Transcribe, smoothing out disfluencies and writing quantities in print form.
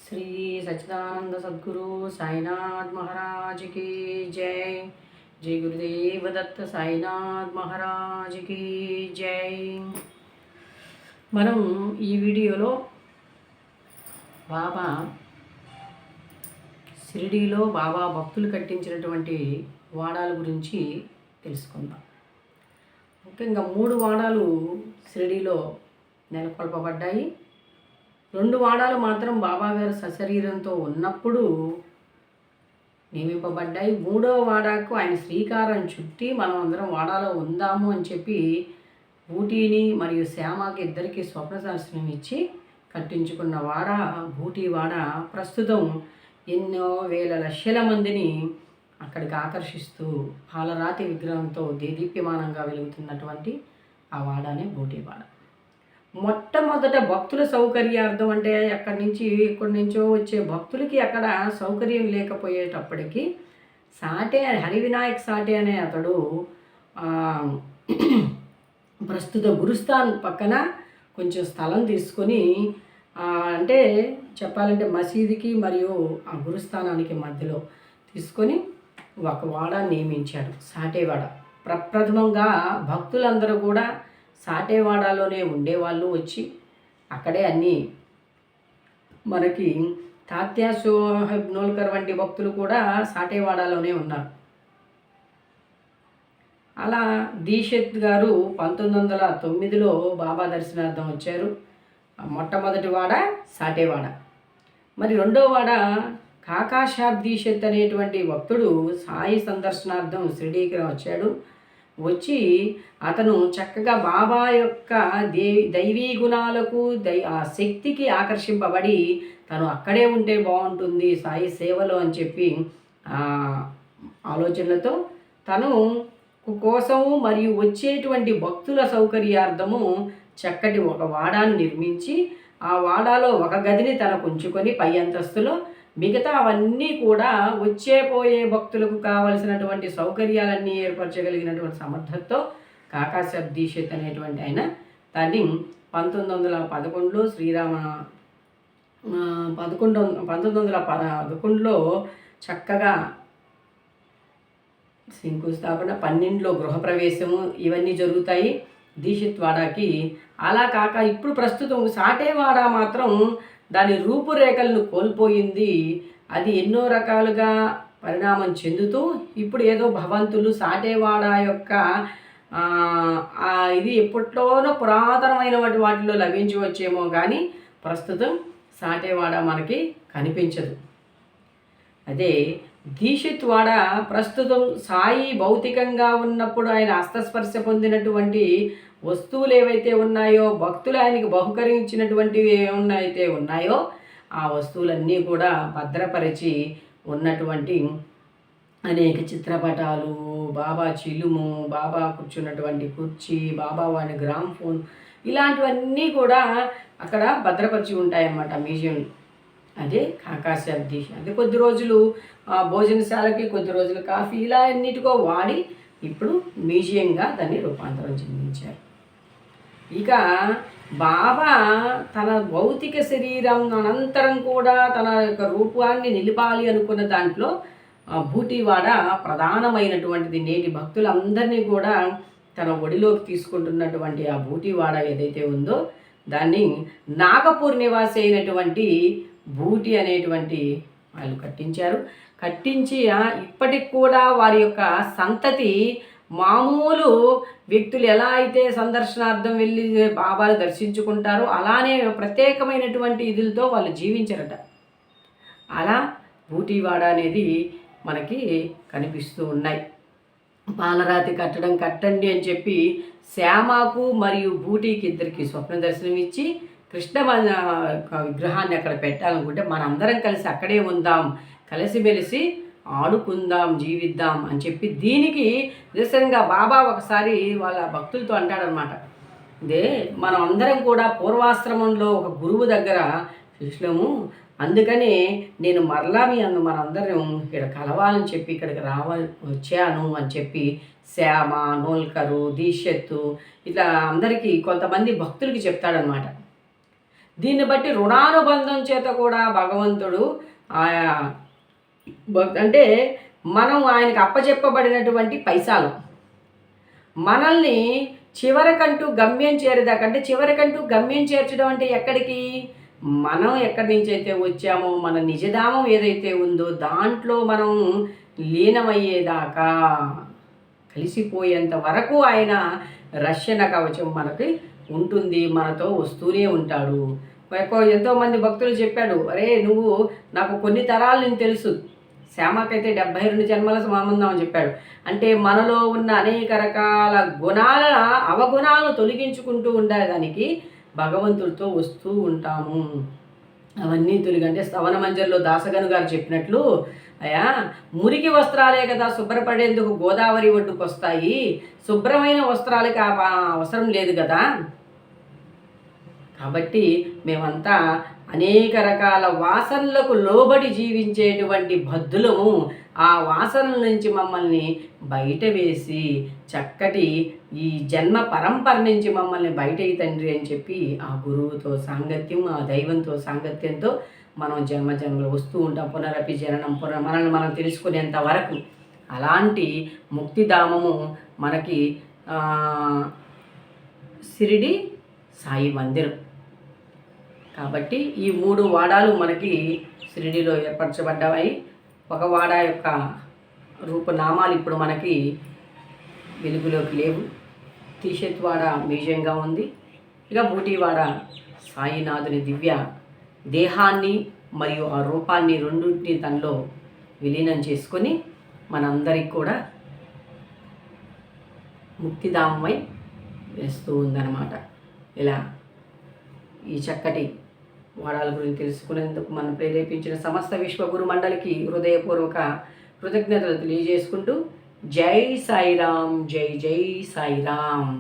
श्री सच्चिदानंद सद्गुरु साईनाथ महाराज की जय। जय गुरुदेव दत्त साईनाथ महाराज की जय। మనం ఈ వీడియోలో బాబా షిరిడీలో బాబా భక్తులు కట్టించినటువంటి వాడాల గురించి తెలుసుకుందాం. ముఖ్యంగా 3 వాడాలు షిరిడీలో నెలకొల్పబడ్డాయి. 2 వాడాలు మాత్రం బాబాగారు సశరీరంతో ఉన్నప్పుడు నియమింపబడ్డాయి. 3వ వాడాకు ఆయన శ్రీకారం చుట్టి మనం అందరం వాడాలో ఉందాము అని చెప్పి బూటీని మరియు శ్యామకి ఇద్దరికి స్వప్న దర్శనం ఇచ్చి కట్టించుకున్న వాడ బూటీ వాడ ప్రస్తుతం ఎన్నో వేల లక్షల మందిని అక్కడికి ఆకర్షిస్తూ పాలరాతి విగ్రహంతో దేదీప్యమానంగా వెలుగుతున్నటువంటి ఆ వాడనే బూటీ వాడ. మొట్టమొదట భక్తుల సౌకర్యార్థం అంటే ఎక్కడి నుంచో వచ్చే భక్తులకి అక్కడ సౌకర్యం లేకపోయేటప్పటికీ సాటే హరివినాయక్ సాటే అనే అతడు ప్రస్తుత గురుస్థాన్ పక్కన కొంచెం స్థలం తీసుకొని అంటే చెప్పాలంటే మసీదుకి మరియు ఆ గురుస్థానానికి మధ్యలో తీసుకొని ఒక వాడ నియమించాడు, సాటేవాడ. ప్రప్రథమంగా భక్తులందరూ కూడా సాటేవాడలోనే ఉండేవాళ్ళు. వచ్చి అక్కడే అన్నీ మనకి తాత్యా సోహెబ్ నోల్కర్ వంటి భక్తులు కూడా సాటేవాడలోనే ఉన్నారు. అలా దీక్షిత్ గారు 1909లో బాబా దర్శనార్థం వచ్చారు. మొట్టమొదటి వాడ సాటేవాడ. మరి రెండో వాడ కాకాశాబ్ దీక్షిత్ అనేటువంటి భక్తుడు సాయి సందర్శనార్థం షిరిడీకి వచ్చాడు. వచ్చి అతను చక్కగా బాబా యొక్క దైవీ గుణాలకు ఆ శక్తికి ఆకర్షింపబడి తను అక్కడే ఉంటే బాగుంటుంది సాయి సేవలో అని చెప్పి ఆలోచనలతో తను కోసము మరియు వచ్చేటువంటి భక్తుల సౌకర్యార్థము చక్కటి ఒక వాడాను నిర్మించి ఆ వాడాలో ఒక గదిని తనకు ఉంచుకొని పై అంతస్తులో మిగతా అవన్నీ కూడా వచ్చేపోయే భక్తులకు కావలసినటువంటి సౌకర్యాలన్నీ ఏర్పరచగలిగినటువంటి సమర్థతతో కాకాశాబ్ దీక్షిత్ అనేటువంటి ఆయన దాన్ని 1911లో 1911లో చక్కగా శంకుస్థాపన, 12లో గృహప్రవేశము ఇవన్నీ జరుగుతాయి దీక్షిత్ వాడాకి. అలా కాక ఇప్పుడు ప్రస్తుతం సాటేవాడ మాత్రం దాని రూపురేఖలను కోల్పోయింది. అది ఎన్నో రకాలుగా పరిణామం చెందుతూ ఇప్పుడు ఏదో భవంతులు సాటేవాడ యొక్క ఇది ఎప్పట్లోనో పురాతనమైన వాటిలో లభించవచ్చేమో కానీ ప్రస్తుతం సాటేవాడ మనకి కనిపించదు. అదే దీక్షిత్ వాడ ప్రస్తుతం సాయి భౌతికంగా ఉన్నప్పుడు ఆయన హస్తస్పర్శ పొందినటువంటి వస్తువులు ఏవైతే ఉన్నాయో, భక్తులు ఆయనకి బహుకరించినటువంటివి ఏమైతే ఉన్నాయో ఆ వస్తువులన్నీ కూడా భద్రపరిచి ఉన్నటువంటి అనేక చిత్రపటాలు, బాబా చిలుము, బాబా కూర్చున్నటువంటి కుర్చీ, బాబా వాడి గ్రామ్ఫోన్ ఇలాంటివన్నీ కూడా అక్కడ భద్రపరిచి ఉంటాయన్నమాట మ్యూజియంలో. అదే కాకాశాబ్ దీక్ష. అదే కొద్ది రోజులు భోజనశాలకి, కొద్ది రోజులు కాఫీ ఇలా అన్నిటికో వాడి ఇప్పుడు మ్యూజియంగా దాన్ని రూపాంతరం చెందించారు. ఇక బాబా తన భౌతిక శరీరం అనంతరం కూడా తన యొక్క రూపాన్ని నిలపాలి అనుకున్న దాంట్లో బూటీవాడ ప్రధానమైనటువంటిది. నేటి భక్తులందరినీ కూడా తన ఒడిలోకి తీసుకుంటున్నటువంటి ఆ బూటీవాడ ఏదైతే ఉందో దాన్ని నాగపూర్ నివాసి అయినటువంటి బూటి అనేటువంటి వాళ్ళు కట్టించారు. కట్టించి ఇప్పటికి కూడా వారి యొక్క సంతతి మామూలు వ్యక్తులు ఎలా అయితే సందర్శనార్థం వెళ్ళి బాబాను దర్శించుకుంటారో అలానే ప్రత్యేకమైనటువంటి ఇదులతో వాళ్ళు జీవించరట. అలా బూటీవాడ అనేది మనకి కనిపిస్తూ ఉన్నాయి. పాలరాతి కట్టండి అని చెప్పి శ్యామకు మరియు బూటీకి ఇద్దరికి స్వప్న దర్శనం ఇచ్చి కృష్ణ విగ్రహాన్ని అక్కడ పెట్టాలనుకుంటే మనందరం కలిసి అక్కడే ఉందాం, కలిసిమెలిసి ఆడుకుందాం, జీవిద్దాం అని చెప్పి దీనికి నిజంగా బాబా ఒకసారి వాళ్ళ భక్తులతో అంటాడనమాట. ఇదే మనం అందరం కూడా పూర్వాశ్రమంలో ఒక గురువు దగ్గర శిష్యులము, అందుకని నేను మరలా మనందరం ఇక్కడ కలవాలని చెప్పి ఇక్కడికి వచ్చాను అని చెప్పి శ్యామ, నోల్కరు, దీక్షత్తు ఇట్లా అందరికీ కొంతమంది భక్తులకి చెప్తాడనమాట. దీన్ని బట్టి రుణానుబంధం చేత కూడా భగవంతుడు ఆయా అంటే మనం ఆయనకు అప్పచెప్పబడినటువంటి పైసాలు మనల్ని చివరికంటూ గమ్యం చేరేదాకంటే చివరికంటూ గమ్యం చేర్చడం అంటే ఎక్కడికి, మనం ఎక్కడి నుంచి అయితే వచ్చామో మన నిజధామం ఏదైతే ఉందో దాంట్లో మనం లీనమయ్యేదాకా కలిసిపోయేంత వరకు ఆయన రక్షణ కవచం మనకి ఉంటుంది, మనతో వస్తూనే ఉంటాడు. ఎంతోమంది భక్తులు చెప్పాడు, అరే నువ్వు నాకు కొన్ని తరాలు నేను తెలుసు, శ్యామకైతే 72 జన్మల సంబంధం అని చెప్పాడు. అంటే మనలో ఉన్న అనేక రకాల అవగుణాలను తొలగించుకుంటూ ఉండేదానికి భగవంతుడితో వస్తూ ఉంటాము. అవన్నీ తొలగంటే స్తవన మంజరిలో దాసగను గారు చెప్పినట్లు, అయ్యా మురికి వస్త్రాలే కదా శుభ్రపడేందుకు గోదావరి ఒడ్డుకు వస్తాయి, శుభ్రమైన వస్త్రాలకి అవసరం లేదు కదా. కాబట్టి మేమంతా అనేక రకాల వాసనలకు లోబడి జీవించేటువంటి బద్ధులము. ఆ వాసనల నుంచి మమ్మల్ని బయట వేసి చక్కటి ఈ జన్మ పరంపర నుంచి మమ్మల్ని బయట తండ్రి అని చెప్పి ఆ గురువుతో సాంగత్యం, ఆ దైవంతో సాంగత్యంతో మనం జన్మలు వస్తూ ఉంటాం. పునరపి జననం మనల్ని మనం తెలుసుకునేంత వరకు. అలాంటి ముక్తిధామము మనకి షిరిడి సాయి మందిరం. కాబట్టి ఈ 3 వాడాలు మనకి షిరిడిలో ఏర్పరచబడ్డాయి. ఒక వాడ యొక్క రూపనామాలు ఇప్పుడు మనకి వెలుగులోకి లేవు. తీషెత్వాడ మ్యూజియంగా ఉంది. ఇక బూటీవాడ సాయినాథుని దివ్య దేహాన్ని మరియు ఆ రూపాన్ని రెండింటిని తనలో విలీనం చేసుకొని మనందరికి కూడా ముక్తిధామమై వేస్తూ ఉందన్నమాట. ఇలా ఈ చక్కటి వాడాల గురించి తెలుసుకునేందుకు మనం ప్రేరేపించిన సమస్త విశ్వగురు మండలికి హృదయపూర్వక కృతజ్ఞతలు తెలియజేసుకుంటూ జై సాయిరామ్, జై జై సాయిరామ్.